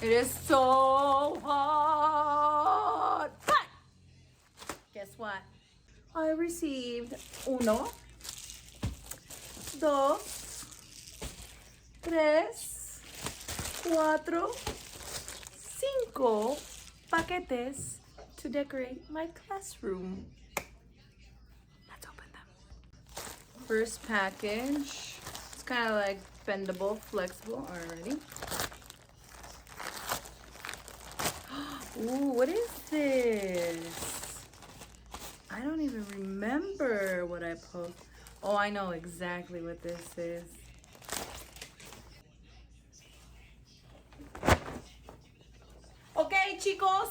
It is so hot. But guess what? I received uno, dos, tres, cuatro, cinco paquetes to decorate my classroom. Let's open them. First package. It's kind of like bendable, flexible already. Ooh, what is this? I don't even remember what I posted. Oh, I know exactly what this is. Okay, chicos,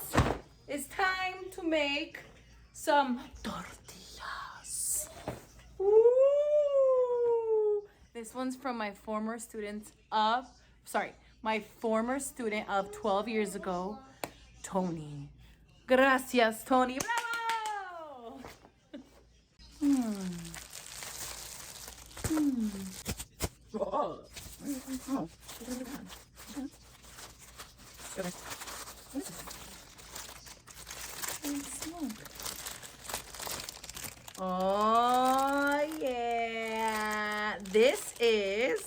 it's time to make some tortillas. Ooh. This one's from my former student of 12 years ago, Tony. Gracias, Tony. Bravo! Oh. Oh, yeah. This is...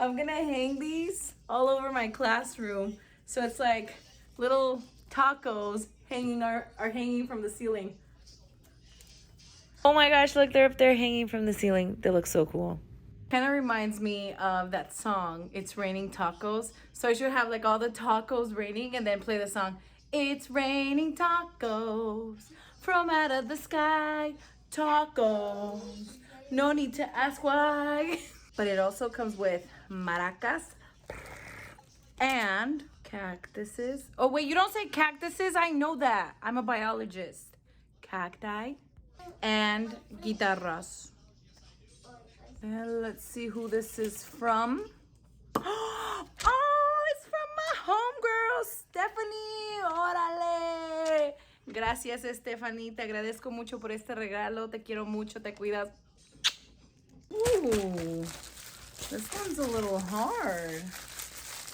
I'm gonna hang these all over my classroom. So it's like little tacos are hanging from the ceiling. Oh my gosh, look, they're up there hanging from the ceiling. They look so cool. Kind of reminds me of that song, It's Raining Tacos. So I should have like all the tacos raining and then play the song, It's raining tacos from out of the sky. Tacos, no need to ask why. But it also comes with maracas and cactuses. Oh wait, you don't say cactuses? I know that. I'm a biologist. Cacti and guitarras. And let's see who this is from. Oh, it's from my homegirl, Stephanie. Órale. Gracias, Stephanie. Te agradezco mucho por este regalo. Te quiero mucho. Te cuidas. Ooh, this one's a little hard.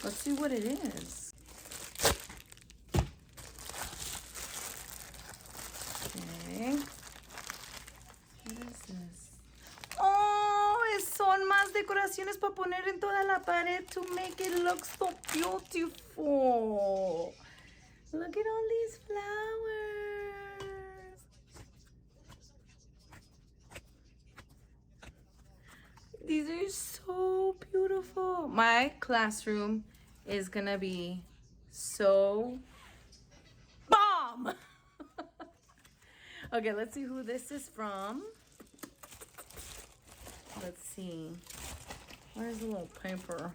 Let's see what it is. Okay. What is this? Oh, son más decoraciones para poner en toda la pared to make it look so beautiful. Look at all these flowers. These are so beautiful. My classroom is gonna be so bomb. Okay, let's see who this is from. Let's see. Where's the little paper?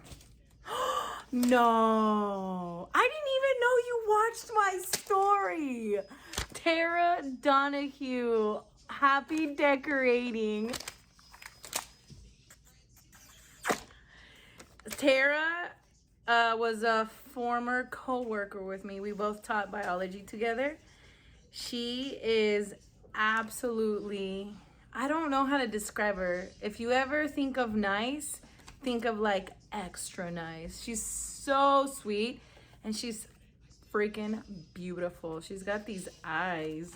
No, I didn't even know you watched my story. Tara Donohue, happy decorating. Tara was a former co-worker with me. We both taught biology together. She is absolutely, I don't know how to describe her. If you ever think of nice, think of like extra nice. She's so sweet and she's freaking beautiful. She's got these eyes.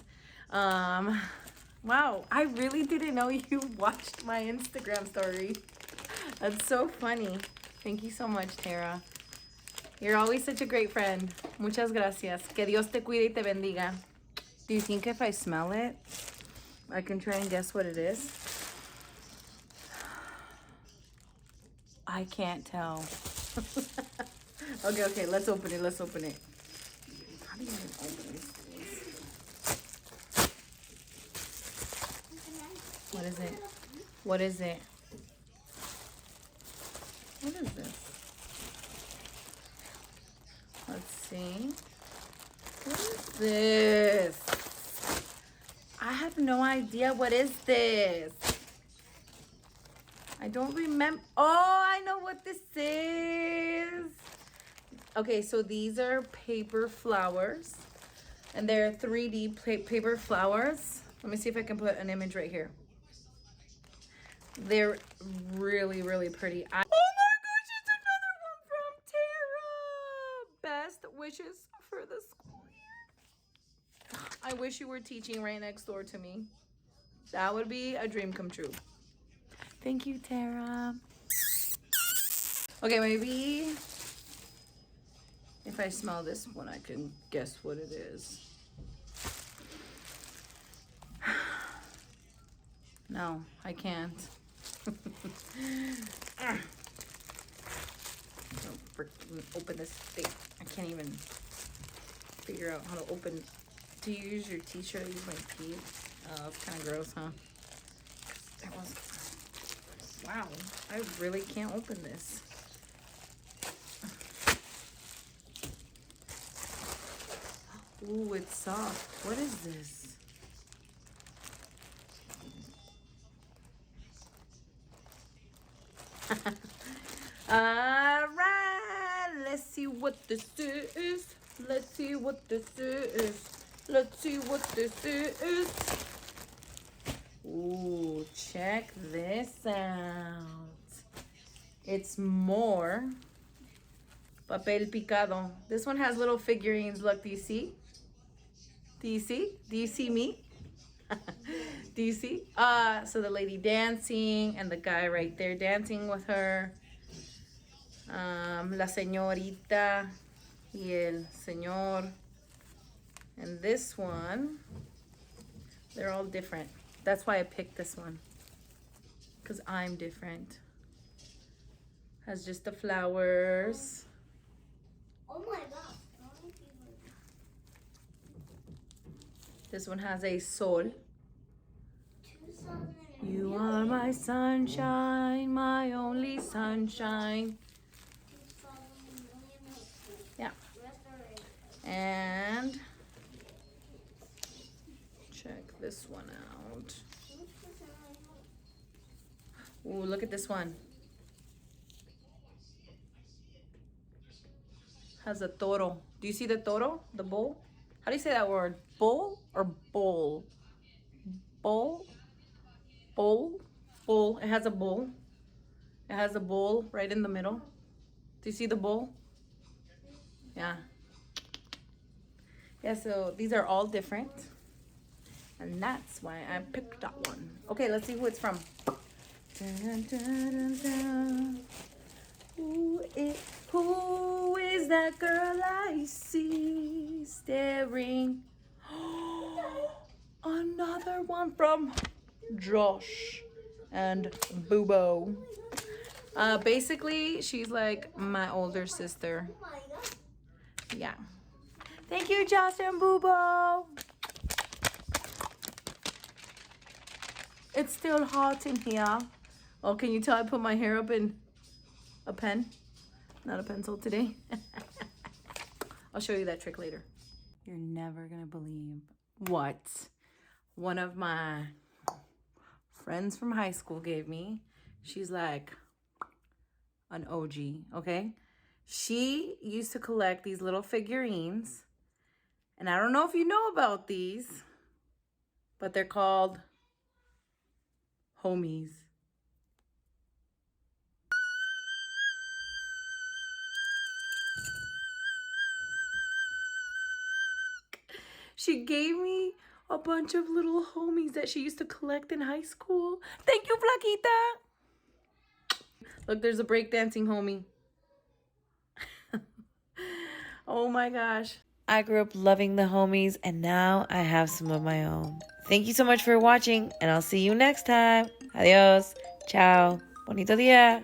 Wow, I really didn't know you watched my Instagram story. That's so funny. Thank you so much, Tara. You're always such a great friend. Muchas gracias. Que Dios te cuide y te bendiga. Do you think if I smell it, I can try and guess what it is? I can't tell. Okay, let's open it. Let's open it. How do you even open this? What is it? What is it? What is this? Let's see. What is this? I have no idea. What is this? I don't remember. Oh, I know what this is. Okay, so these are paper flowers. And they're 3D paper flowers. Let me see if I can put an image right here. They're really, really pretty. Oh my gosh, it's another one from Tara. Best wishes for the school year. I wish you were teaching right next door to me. That would be a dream come true. Thank you, Tara. Okay, maybe if I smell this one, I can guess what it is. No, I can't. Open this thing. I can't even figure out how to open. Do you use your t-shirt? I use my pee. Oh, it's kind of gross, huh? Wow, I really can't open this. Ooh, it's soft. What is this? All right, let's see what this is. Let's see what this is. Let's see what this is. Ooh, check this out. It's more papel picado. This one has little figurines. Look, do you see? Do you see? Do you see me? Do you see? So the lady dancing and the guy right there dancing with her. La señorita y el señor. And this one, they're all different. That's why I picked this one. Because I'm different. Has just the flowers. Oh my god. This one has a sol. You are my sunshine, my only sunshine. Yeah. And check this one out. Ooh, look at this one. Has a toro. Do you see the toro? The bull? How do you say that word? Bull or bowl? Bull? Bull? Bull. It has a bull. It has a bull right in the middle. Do you see the bull? Yeah. Yeah, so these are all different. And that's why I picked that one. Okay, let's see who it's from. Dun, dun, dun, dun. Who is that girl I see staring? Another one from Josh and Boobo. Basically, she's like my older sister. Yeah. Thank you, Josh and Boobo. It's still hot in here. Oh, can you tell I put my hair up in a pen? Not a pencil today. I'll show you that trick later. You're never gonna believe what one of my friends from high school gave me. She's like an OG, okay? She used to collect these little figurines. And I don't know if you know about these, but they're called homies. She gave me a bunch of little homies that she used to collect in high school. Thank you, Flaquita. Look, there's a breakdancing homie. Oh my gosh. I grew up loving the homies, and now I have some of my own. Thank you so much for watching, and I'll see you next time. Adios. Ciao. Bonito dia.